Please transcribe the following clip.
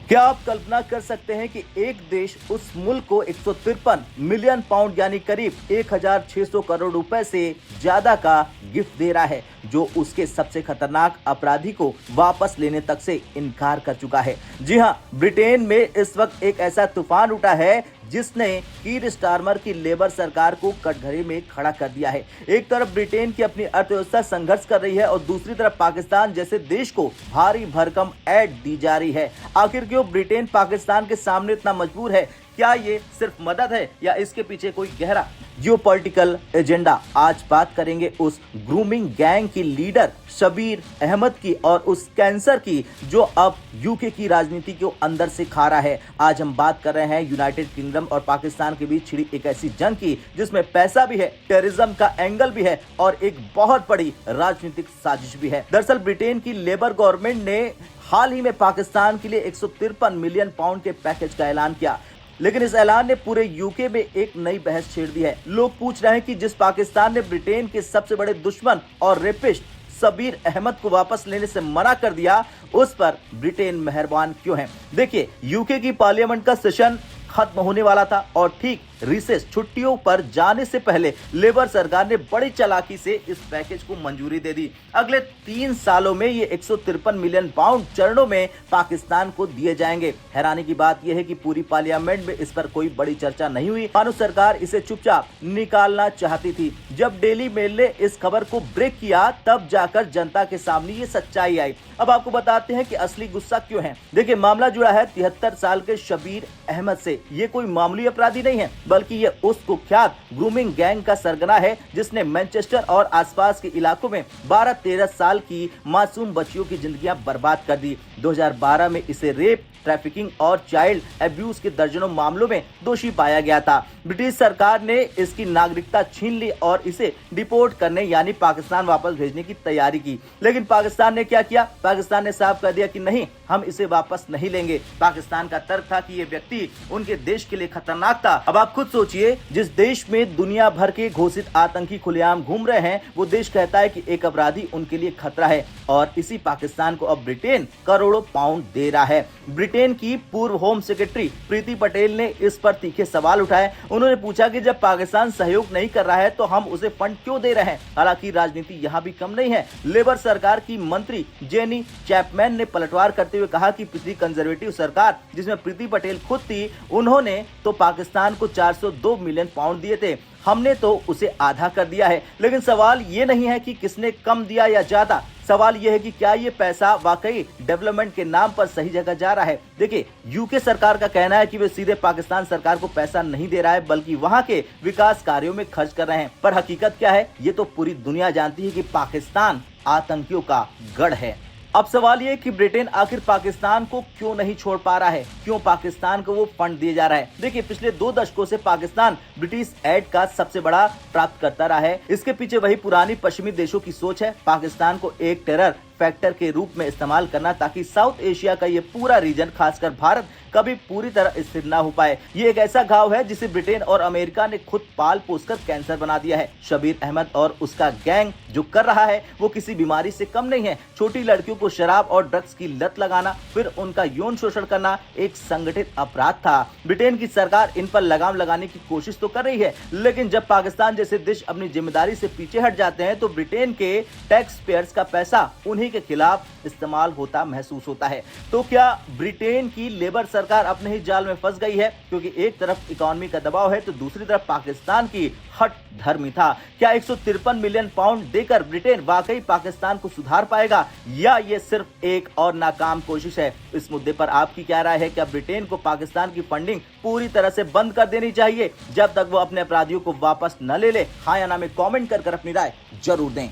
क्या आप कल्पना कर सकते हैं कि एक देश उस मुल्क को 153 मिलियन पाउंड यानी करीब 1600 करोड़ रुपए से ज्यादा का गिफ्ट दे रहा है, जो उसके सबसे खतरनाक अपराधी को वापस लेने तक से इनकार कर चुका है। जी हां, ब्रिटेन में इस वक्त एक ऐसा तूफान उठा है जिसने कीर स्टारमर की लेबर सरकार को कटघरे में खड़ा कर दिया है। एक तरफ ब्रिटेन की अपनी अर्थव्यवस्था संघर्ष कर रही है और दूसरी तरफ पाकिस्तान जैसे देश को भारी भरकम ऐड दी जा रही है। आखिर क्यों ब्रिटेन पाकिस्तान के सामने इतना मजबूर है? क्या ये सिर्फ मदद है या इसके पीछे कोई गहरा जियोपॉलिटिकल एजेंडा? आज बात करेंगे उस ग्रूमिंग गैंग की लीडर शबीर अहमद की और उस कैंसर की जो अब यूके की राजनीति को अंदर से खा रहा है। आज हम बात कर रहे हैं यूनाइटेड किंगडम और पाकिस्तान के बीच छिड़ी एक ऐसी जंग की जिसमें पैसा भी है, टेररिज्म का एंगल भी है और एक बहुत बड़ी राजनीतिक साजिश भी है। दरअसल ब्रिटेन की लेबर गवर्नमेंट ने हाल ही में पाकिस्तान के लिए 153 मिलियन पाउंड के पैकेज का ऐलान किया, लेकिन इस ऐलान ने पूरे यूके में एक नई बहस छेड़ दी है। लोग पूछ रहे हैं कि जिस पाकिस्तान ने ब्रिटेन के सबसे बड़े दुश्मन और रेपिस्ट शबीर अहमद को वापस लेने से मना कर दिया, उस पर ब्रिटेन मेहरबान क्यों है? देखिए, यूके की पार्लियामेंट का सेशन खत्म होने वाला था और ठीक रिसेस छुट्टियों पर जाने से पहले लेबर सरकार ने बड़ी चालाकी से इस पैकेज को मंजूरी दे दी। अगले 3 सालों में ये 153 मिलियन पाउंड चरणों में पाकिस्तान को दिए जाएंगे। हैरानी की बात यह है कि पूरी पार्लियामेंट में इस पर कोई बड़ी चर्चा नहीं हुई। मानो सरकार इसे चुपचाप निकालना चाहती थी। जब डेली मेल ने इस खबर को ब्रेक किया, तब जाकर जनता के सामने ये सच्चाई आई। अब आपको बताते हैं कि असली गुस्सा क्यों है। देखिए, मामला जुड़ा है 73 साल के शबीर अहमद से। ये कोई मामूली अपराधी नहीं है, बल्कि ये उस कुख्यात ग्रूमिंग गैंग का सरगना है जिसने मैनचेस्टर और आसपास के इलाकों में 12-13 साल की मासूम बच्चियों की जिंदगियां बर्बाद कर दी। 2012 में इसे रेप, ट्रैफिकिंग और चाइल्ड एब्यूज के दर्जनों मामलों में दोषी पाया गया था। ब्रिटिश सरकार ने इसकी नागरिकता छीन ली और इसे डिपोर्ट करने यानी पाकिस्तान वापस भेजने की तैयारी की। लेकिन पाकिस्तान ने क्या किया? पाकिस्तान ने साफ कर दिया कि नहीं, हम इसे वापस नहीं लेंगे। पाकिस्तान का तर्क था कि ये व्यक्ति उनके देश के लिए खतरनाक था। अब आप खुद सोचिए, जिस देश में दुनिया भर के घोषित आतंकी खुलेआम घूम रहे हैं, वो देश कहता है कि एक अपराधी उनके लिए खतरा है और इसी पाकिस्तान को अब ब्रिटेन करोड़ों पाउंड दे रहा है। ब्रिटेन की पूर्व होम सेक्रेटरी प्रीति पटेल ने इस पर तीखे सवाल उठाए। उन्होंने पूछा कि जब पाकिस्तान सहयोग नहीं कर रहा है तो हम उसे फंड क्यों दे रहे हैं? हालांकि राजनीति यहाँ भी कम नहीं है। लेबर सरकार की मंत्री जेनी चैपमैन ने पलटवार करते हुए कहा कि पिछली कंजर्वेटिव सरकार, जिसमें प्रीति पटेल खुद थी, उन्होंने तो पाकिस्तान को 402 मिलियन पाउंड दिए थे। हमने तो उसे आधा कर दिया है। लेकिन सवाल ये नहीं है कि किसने कम दिया या ज्यादा, सवाल यह है कि क्या ये पैसा वाकई डेवलपमेंट के नाम पर सही जगह जा रहा है। देखिए, यूके सरकार का कहना है कि वे सीधे पाकिस्तान सरकार को पैसा नहीं दे रहा है, बल्कि वहां के विकास कार्यों में खर्च कर रहे हैं। पर हकीकत क्या है, ये तो पूरी दुनिया जानती है कि पाकिस्तान आतंकियों का गढ़ है। अब सवाल ये कि ब्रिटेन आखिर पाकिस्तान को क्यों नहीं छोड़ पा रहा है? क्यों पाकिस्तान को वो फंड दिए जा रहा है? देखिए, पिछले 2 दशकों से पाकिस्तान ब्रिटिश एड का सबसे बड़ा प्राप्त करता रहा है। इसके पीछे वही पुरानी पश्चिमी देशों की सोच है, पाकिस्तान को एक टेरर फैक्टर के रूप में इस्तेमाल करना, ताकि साउथ एशिया का ये पूरा रीजन, खासकर भारत, कभी पूरी तरह स्थिर ना हो पाए। ये एक ऐसा घाव है जिसे ब्रिटेन और अमेरिका ने खुद पाल पोसकर कैंसर बना दिया है। शबीर अहमद और उसका गैंग जो कर रहा है वो किसी बीमारी से कम नहीं है। छोटी लड़कियों को शराब और ड्रग्स की लत लगाना, फिर उनका यौन शोषण करना एक संगठित अपराध था। ब्रिटेन की सरकार इन पर लगाम लगाने की कोशिश तो कर रही है, लेकिन जब पाकिस्तान जैसे देश अपनी जिम्मेदारी से पीछे हट जाते हैं तो ब्रिटेन के टैक्स पेयर्स का पैसा उन्हीं के खिलाफ इस्तेमाल होता महसूस होता है। तो क्या ब्रिटेन की लेबर सरकार अपने ही जाल में फंस गई है? क्योंकि एक तरफ इकोनॉमी का दबाव है तो दूसरी तरफ पाकिस्तान की हट धर्मी था। क्या 153 मिलियन पाउंड देकर ब्रिटेन वाकई पाकिस्तान को सुधार पाएगा या ये सिर्फ एक और नाकाम कोशिश है? इस मुद्दे पर आपकी क्या राय है? क्या ब्रिटेन को पाकिस्तान की फंडिंग पूरी तरह से बंद कर देनी चाहिए जब तक वो अपने अपराधियों को वापस न ले ले? हाँ या ना में कमेंट कर अपनी राय जरूर दें।